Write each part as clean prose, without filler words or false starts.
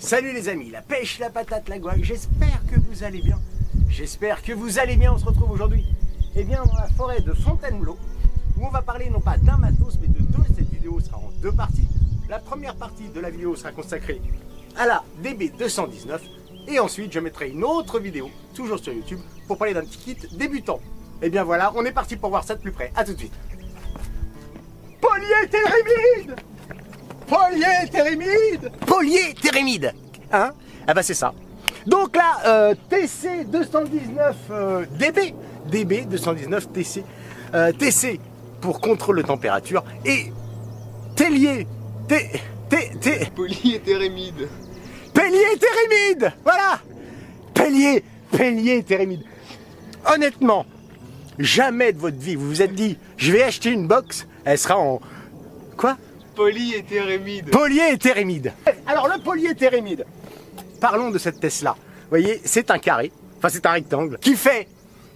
Salut les amis, la pêche, la patate, la gouaille, j'espère que vous allez bien. J'espère que vous allez bien. On se retrouve aujourd'hui dans la forêt de Fontainebleau, où on va parler non pas d'un matos mais de deux. Cette vidéo sera en deux parties. La première partie de la vidéo sera consacrée à la DB219 et ensuite je mettrai une autre vidéo, toujours sur YouTube, pour parler d'un petit kit débutant. Et bien voilà, on est parti pour voir ça de plus près. A tout de suite. Polyéthérémide, polyéthérémide, polyéthérémide, hein? Ah bah c'est ça. Donc là, TC 219 DB 219 TC, TC pour contrôle de température et Télier, polyéthérémide. Polyéthérémide, voilà. Polyéthérémide. Honnêtement, jamais de votre vie vous vous êtes dit, je vais acheter une box, elle sera en quoi? Polyéthérémide. Polyéthérémide. Alors le polyéthérémide, parlons de cette Tesla. Vous voyez, c'est un carré, enfin c'est un rectangle, qui fait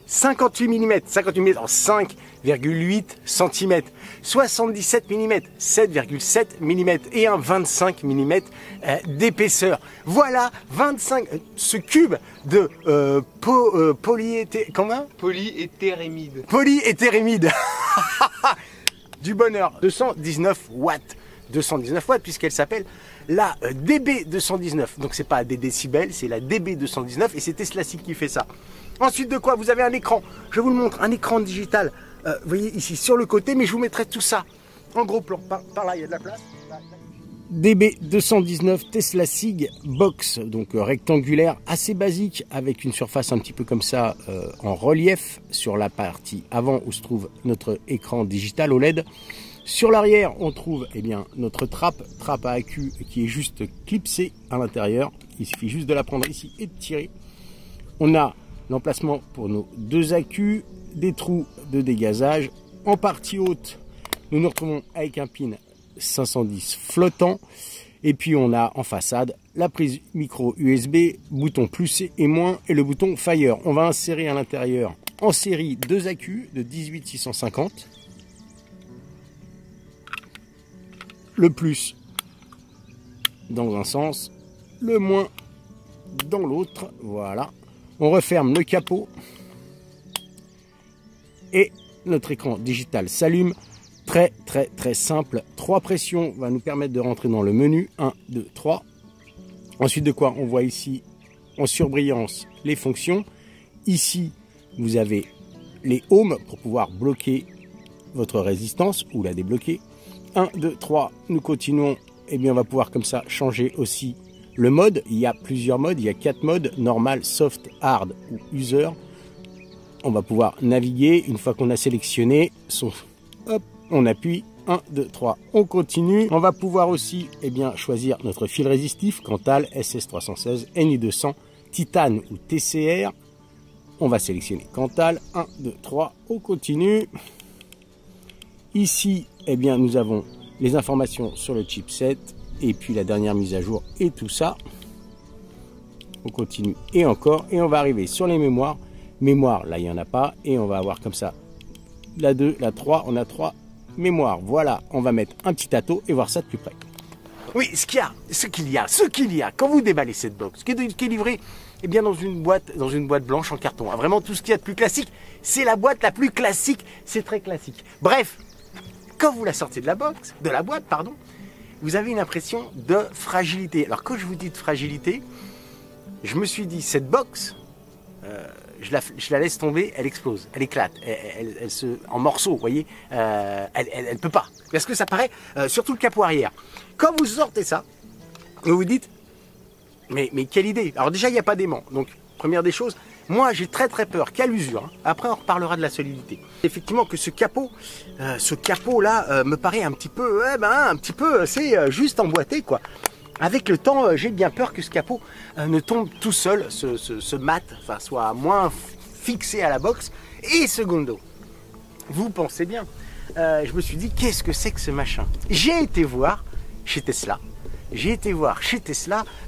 58 mm, 58 mm en 5,8 cm, 77 mm, 7,7 mm et un 25 mm d'épaisseur. Voilà 25, ce cube de Polyéthérémide. Polyéthérémide. Du bonheur. 219 watts. 219 watts puisqu'elle s'appelle la DB219. Donc c'est pas des décibels, c'est la DB219 et c'est Tesla qui fait ça. Ensuite de quoi, vous avez un écran. Je vous le montre, un écran digital. Vous voyez ici sur le côté, mais je vous mettrai tout ça en gros plan. Par là, il y a de la place. DB219 Tesla SIG box, donc rectangulaire, assez basique, avec une surface un petit peu comme ça en relief sur la partie avant où se trouve notre écran digital OLED. Sur l'arrière, on trouve notre trappe à accu qui est juste clipsée à l'intérieur. Il suffit juste de la prendre ici et de tirer. On a l'emplacement pour nos deux accus, des trous de dégazage. En partie haute, nous nous retrouvons avec un pin 510 flottant. Et puis on a en façade la prise micro USB, bouton plus et moins et le bouton Fire. On va insérer à l'intérieur en série deux accus de 18650. Le plus dans un sens, le moins dans l'autre. Voilà. On referme le capot et notre écran digital s'allume. Très simple. 3 pressions va nous permettre de rentrer dans le menu. 1, 2, 3. Ensuite de quoi, on voit ici en surbrillance les fonctions. Ici, vous avez les Home pour pouvoir bloquer votre résistance ou la débloquer. 1, 2, 3, nous continuons. Et bien on va pouvoir comme ça changer aussi le mode. Il y a plusieurs modes, il y a 4 modes, normal, soft, hard ou user. On va pouvoir naviguer. Une fois qu'on a sélectionné, hop, on appuie 1, 2, 3, on continue. On va pouvoir aussi choisir notre fil résistif, Cantal, SS316, NI200, Titane ou TCR. On va sélectionner Cantal, 1, 2, 3, on continue. Ici, nous avons les informations sur le chipset et puis la dernière mise à jour et tout ça. On continue et encore et on va arriver sur les mémoires. Mémoire, là il n'y en a pas et on va avoir comme ça la 2, la 3, on a 3 mémoires. Voilà, on va mettre un petit ato et voir ça de plus près. Oui, ce qu'il y a quand vous déballez cette box, qui est livrée dans une boîte blanche en carton. Vraiment tout ce qu'il y a de plus classique, c'est la boîte la plus classique, c'est très classique. Bref, quand vous la sortez de la boîte, vous avez une impression de fragilité. Alors quand je vous dis de fragilité, je me suis dit, cette box, je la laisse tomber, elle explose, elle éclate, elle se en morceaux, vous voyez, elle peut pas. Parce que ça paraît, surtout le capot arrière. Quand vous sortez ça, vous vous dites, mais quelle idée. Alors déjà, il n'y a pas d'aimant, donc première des choses, moi j'ai très peur qu'à l'usure, hein. Après on reparlera de la solidité. Effectivement que ce capot là me paraît un petit peu, c'est juste emboîté quoi. Avec le temps, j'ai bien peur que ce capot ne tombe tout seul, ce mat, soit moins fixé à la box. Et secondo, vous pensez bien, je me suis dit, qu'est-ce que c'est que ce machin? J'ai été voir chez Tesla,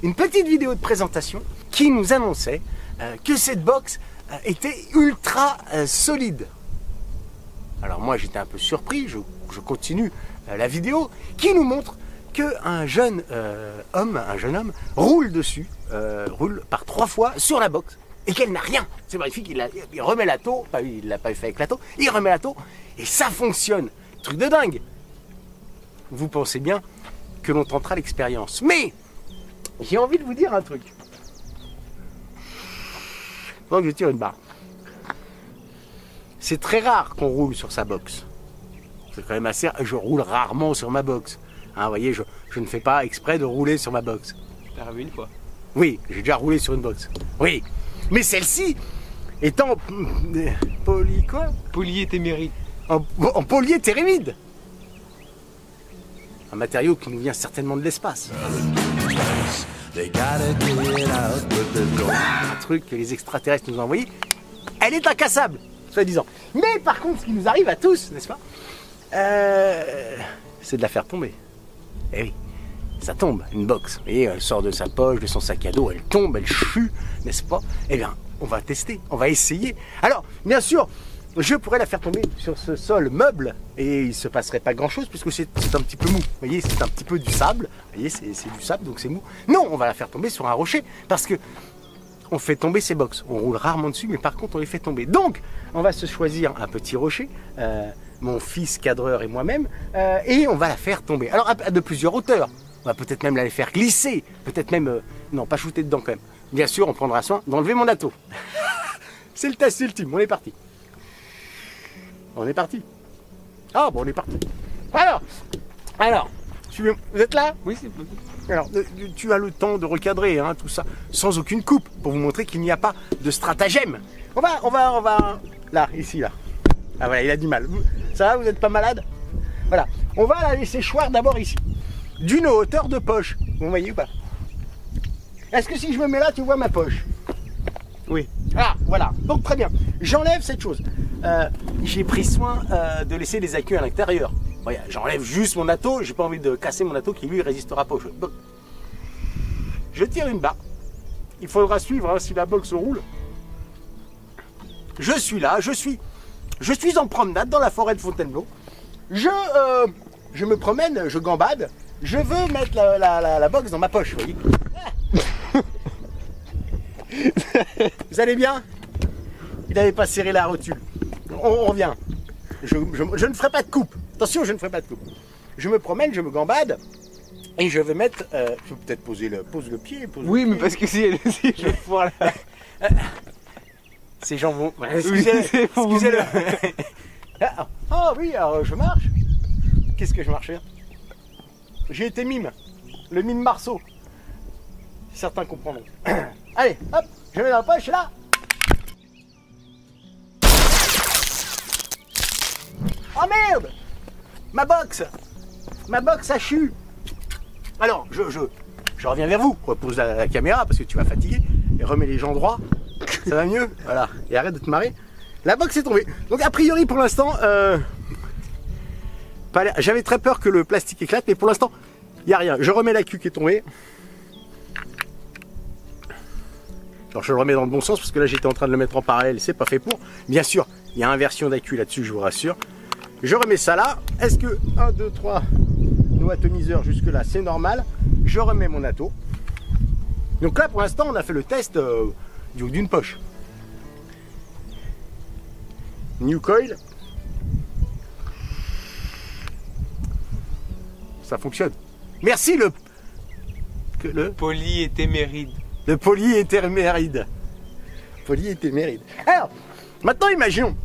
une petite vidéo de présentation qui nous annonçait que cette box était ultra solide. Alors moi j'étais un peu surpris, je continue la vidéo qui nous montre qu'un jeune homme, roule dessus, roule par 3 fois sur la box et qu'elle n'a rien. C'est magnifique, il remet la taux, il l'a pas fait avec la taux, il remet la taux et ça fonctionne. Truc de dingue. Vous pensez bien que l'on tentera l'expérience. Mais j'ai envie de vous dire un truc. Donc je tire une barre. C'est très rare qu'on roule sur sa box. C'est quand même assez... Je roule rarement sur ma box. Hein, vous voyez, je ne fais pas exprès de rouler sur ma box. T'es arrivé une fois. Oui, j'ai déjà roulé sur une box. Oui. Mais celle-ci, étant... Poly quoi? Polyéthéméride. En polyéthérémide. Un matériau qui nous vient certainement de l'espace. Un truc que les extraterrestres nous ont envoyé. Elle est incassable, soi-disant. Mais par contre, ce qui nous arrive à tous, n'est-ce pas, c'est de la faire tomber. Eh oui, ça tombe, une box. Et elle sort de sa poche, de son sac à dos, elle tombe, elle chue, n'est-ce pas? Eh bien, on va tester, on va essayer. Alors, bien sûr, je pourrais la faire tomber sur ce sol meuble et il ne se passerait pas grand-chose puisque c'est un petit peu mou. Vous voyez, c'est un petit peu du sable. Vous voyez, c'est du sable, donc c'est mou. Non, on va la faire tomber sur un rocher parce que on fait tomber ces box. On roule rarement dessus, mais par contre, on les fait tomber. Donc, on va se choisir un petit rocher, mon fils cadreur et moi-même, et on va la faire tomber. Alors, de plusieurs hauteurs. On va peut-être même la faire glisser. Peut-être même... non, pas shooter dedans quand même. Bien sûr, on prendra soin d'enlever mon ato. C'est le test ultime. On est parti. On est parti. Ah bon, on est parti. Alors, suivez-moi. Vous êtes là? Oui, c'est possible. Alors, tu as le temps de recadrer hein, tout ça, sans aucune coupe, pour vous montrer qu'il n'y a pas de stratagème. On va... Là, ici, là. Ah voilà, il a du mal. Ça va, vous n'êtes pas malade? Voilà. On va la laisser choir d'abord ici. D'une hauteur de poche. Vous voyez ou pas? Est-ce que si je me mets là, tu vois ma poche? Oui. Ah, voilà. Donc, très bien. J'enlève cette chose. J'ai pris soin de laisser les accus à l'intérieur. Voilà, j'enlève juste mon ato. J'ai pas envie de casser mon ato qui, lui, résistera pas au choc. Donc, je tire une barre. Il faudra suivre hein, si la box roule. Je suis là. Je suis en promenade dans la forêt de Fontainebleau. Je me promène, je gambade. Je veux mettre la box dans ma poche, vous voyez. Vous allez bien? Il n'avait pas serré la rotule. On revient. Je ne ferai pas de coupe. Attention, je ne ferai pas de coupe. Je me promène, je me gambade. Et je vais mettre... je peux peut-être poser le pied. Oui, mais parce que si je foire là... Ces gens vont... Excusez-le. Ah oui, alors je marche. Qu'est-ce que je marchais? J'ai été mime. Le mime Marceau. Certains comprendront. Allez, hop, je mets dans la poche, là. Oh merde! Ma box a chu. Alors, je reviens vers vous. Repose la caméra parce que tu vas fatiguer. Et remets les gens droits. Ça va mieux? Voilà. Et arrête de te marrer. La box est tombée. Donc, a priori, pour l'instant, j'avais très peur que le plastique éclate. Mais pour l'instant, il n'y a rien. Je remets la queue qui est tombée. Alors je le remets dans le bon sens parce que là j'étais en train de le mettre en parallèle, c'est pas fait pour. Bien sûr, il y a inversion d'accu là-dessus, je vous rassure. Je remets ça là. Est-ce que 1, 2, 3, nos atomiseurs jusque là c'est normal? Je remets mon ato. Donc là pour l'instant on a fait le test du haut d'une poche. New coil. Ça fonctionne. Merci le polyéthéméride. Le polyéthéméride. Polyéthéméride. Alors, maintenant imaginons,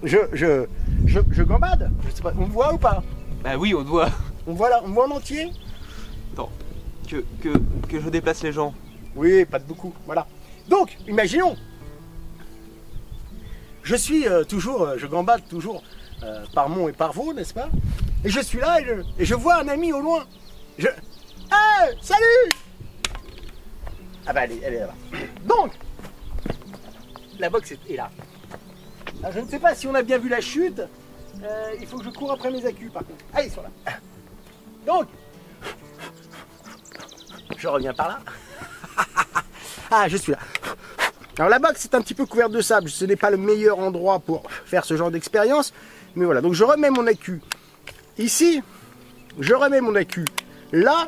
je gambade, je sais pas, on me voit ou pas? Bah oui, on te voit. On me voit là, on me voit en entier? Attends, que je déplace les gens. Oui, pas de beaucoup, voilà. Donc, imaginons, je suis je gambade toujours par Mont et par Vaux, n'est-ce pas? Et je suis là et je vois un ami au loin. Hey, salut! Ah bah elle est là-bas. Donc, la box est là. Alors, je ne sais pas si on a bien vu la chute. Il faut que je cours après mes accus par contre. Ah, ils sont là. Donc, je reviens par là. Ah, je suis là. Alors la box est un petit peu couverte de sable. Ce n'est pas le meilleur endroit pour faire ce genre d'expérience. Mais voilà, donc je remets mon accu ici. Je remets mon accu là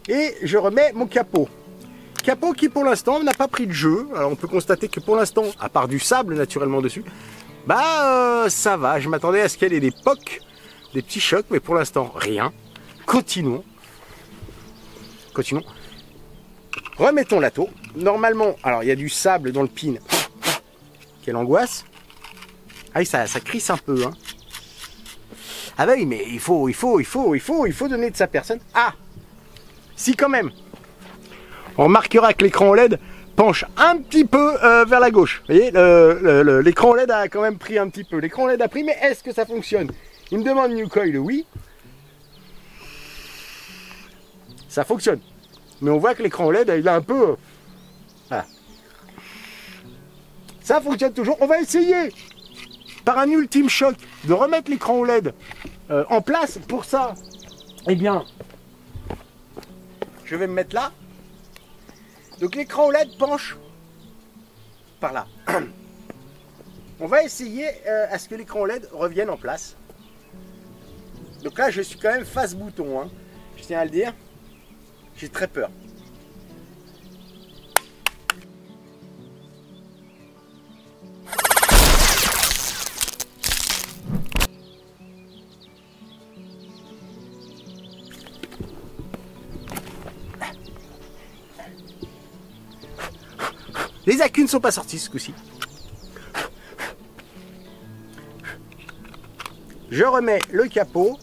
et je remets mon capot. Capot qui pour l'instant n'a pas pris de jeu. Alors on peut constater que pour l'instant, à part du sable naturellement dessus, bah ça va. Je m'attendais à ce qu'elle ait des pocs, des petits chocs, mais pour l'instant rien. Continuons. Continuons. Remettons la taux. Normalement, alors il y a du sable dans le pin. Quelle angoisse. Ah oui, ça crisse un peu. Hein. Ah bah oui, mais il faut donner de sa personne. Ah, si quand même. On remarquera que l'écran OLED penche un petit peu vers la gauche. Vous voyez, l'écran OLED a quand même pris un petit peu. L'écran OLED a pris, mais est-ce que ça fonctionne? Il me demande New Coil, oui. Ça fonctionne. Mais on voit que l'écran OLED, il a un peu... Voilà. Ça fonctionne toujours. On va essayer, par un ultime choc, de remettre l'écran OLED en place. Pour ça, eh bien, je vais me mettre là. Donc l'écran OLED penche par là. On va essayer à ce que l'écran OLED revienne en place. Donc là, je suis quand même face bouton. Hein. Je tiens à le dire. J'ai très peur. Les accus ne sont pas sortis ce coup-ci. Je remets le capot.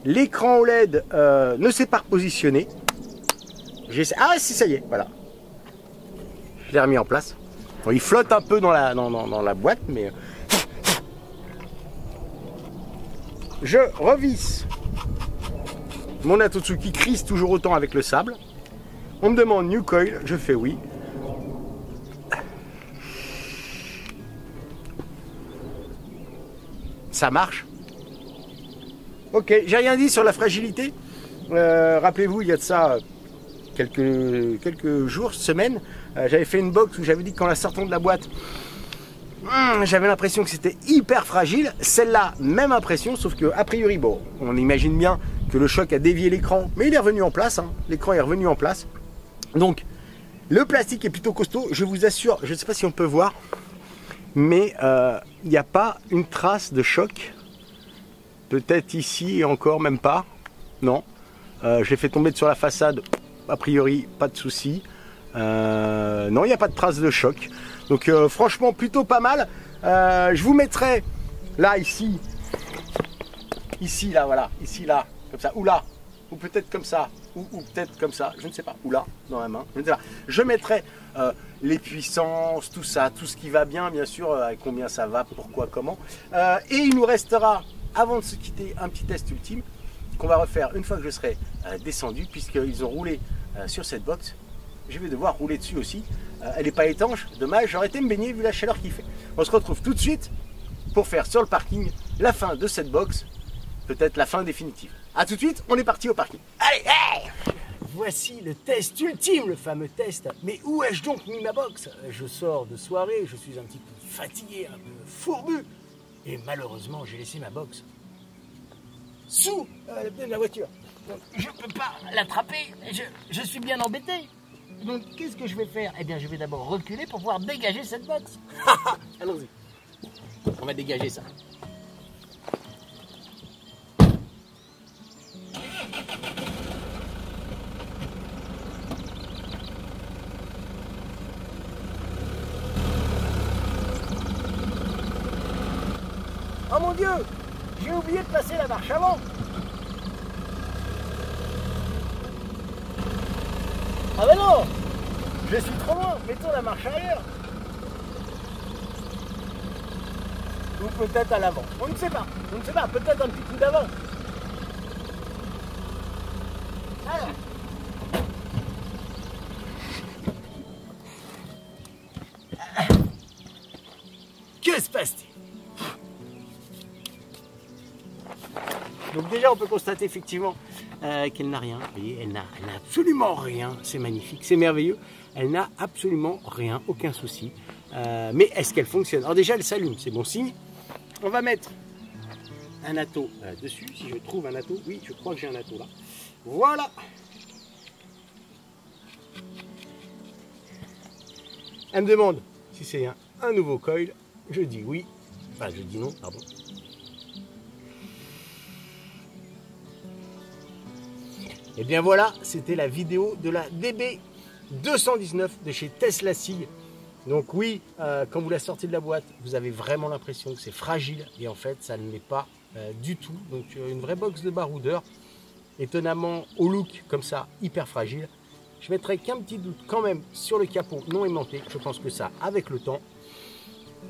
L'écran OLED ne s'est pas repositionné. Ah si, ça y est, voilà. Je l'ai remis en place. Bon, il flotte un peu dans la boîte, mais... Je revisse mon Atotsuki crisse toujours autant avec le sable. On me demande New Coil, je fais oui. Ça marche. Ok, j'ai rien dit sur la fragilité. Rappelez-vous, il y a de ça quelques jours, semaines, j'avais fait une box où j'avais dit qu'en la sortant de la boîte, j'avais l'impression que c'était hyper fragile. Celle-là, même impression, sauf que a priori, bon, on imagine bien que le choc a dévié l'écran, mais il est revenu en place. Hein. L'écran est revenu en place. Donc, le plastique est plutôt costaud. Je vous assure, je ne sais pas si on peut voir, mais il n'y a pas une trace de choc. Peut-être ici et encore, même pas. Non. Je l'ai fait tomber sur la façade. A priori, pas de souci. Non, il n'y a pas de trace de choc. Donc, franchement, plutôt pas mal. Je vous mettrai là, ici, là, voilà. Ici, là, comme ça. Ou là. Ou peut-être comme ça. Ou peut-être comme ça. Je ne sais pas. Ou là, dans la main. Je ne sais pas. Je mettrai les puissances, tout ça, tout ce qui va bien, bien sûr. Avec combien ça va, pourquoi, comment. Et il nous restera, avant de se quitter, un petit test ultime qu'on va refaire une fois que je serai descendu, puisqu'ils ont roulé sur cette box. Je vais devoir rouler dessus aussi. Elle n'est pas étanche, dommage, j'aurais été me baigner vu la chaleur qu'il fait. On se retrouve tout de suite pour faire sur le parking la fin de cette box, peut-être la fin définitive. A tout de suite, on est parti au parking. Allez, hey! Voici le test ultime, le fameux test. Mais où ai-je donc mis ma box? Je sors de soirée, je suis un petit peu fatigué, un peu fourbu. Et malheureusement, j'ai laissé ma box sous le pneu de la voiture. Donc, je ne peux pas l'attraper, je suis bien embêté. Donc, qu'est-ce que je vais faire? Eh bien, je vais d'abord reculer pour pouvoir dégager cette box. Allons-y. On va dégager ça. Oh mon Dieu! J'ai oublié de passer la marche avant. Ah ben non! Je suis trop loin, mettons la marche arrière. Ou peut-être à l'avant. On ne sait pas, peut-être un petit coup d'avant. Alors. Que se passe-t-il? Donc déjà on peut constater effectivement qu'elle n'a rien, vous voyez, elle n'a absolument rien, c'est magnifique, c'est merveilleux, elle n'a absolument rien, aucun souci, mais est-ce qu'elle fonctionne? Alors déjà elle s'allume, c'est bon signe. On va mettre un atto dessus. Si je trouve un atto, oui, je crois que j'ai un atto là. Voilà. Elle me demande si c'est un nouveau coil. Je dis oui. Enfin, je dis non, pardon. Et bien voilà, c'était la vidéo de la DB219 de chez Tesla SIG. Donc oui, quand vous la sortez de la boîte, vous avez vraiment l'impression que c'est fragile. Et en fait, ça ne l'est pas du tout. Donc une vraie box de baroudeur. Étonnamment, au look comme ça, hyper fragile. Je mettrai qu'un petit doute quand même sur le capot non aimanté. Je pense que ça, avec le temps,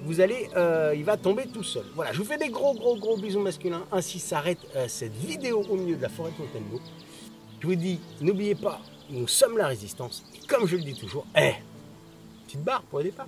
vous allez, il va tomber tout seul. Voilà, je vous fais des gros bisous masculins. Ainsi s'arrête cette vidéo au milieu de la forêt de Fontainebleau. Je vous dis, n'oubliez pas, nous sommes la résistance. Et comme je le dis toujours, petite barre pour le départ.